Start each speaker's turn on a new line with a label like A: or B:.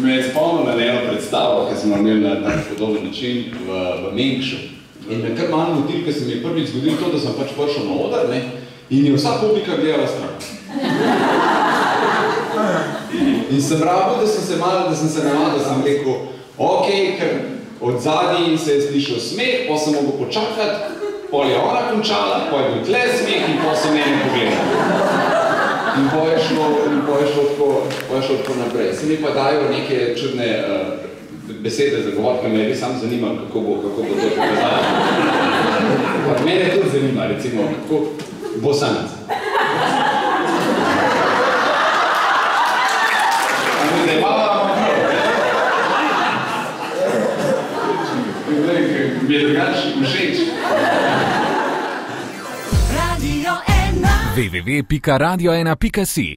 A: me je spomnil na eno predstavo, ki smo imeli na tak podoben način v Mengšu. In me kar malo motil, ker se mi je prvič zgodil to, da sem pač prišel na oder, ne, in je vsa publika gledala stran. In sem rabil, da sem se navadil, da sem rekel, ok, ker od zadnji se je slišal smeh, pa sem mogel počakati, pol je ona končala, pol je bil tle smeh in pol sem mene pogledal. In pol je šlo tako naprej. Se mi pa dajo neke čudne besede za govor, ker me bi sam zanimalo, kako bo to pokazalo. Pa mene tudi zanima, recimo, kako Bosanec. Ampak da je malo mi je drugače všeč.
B: www.radio1.si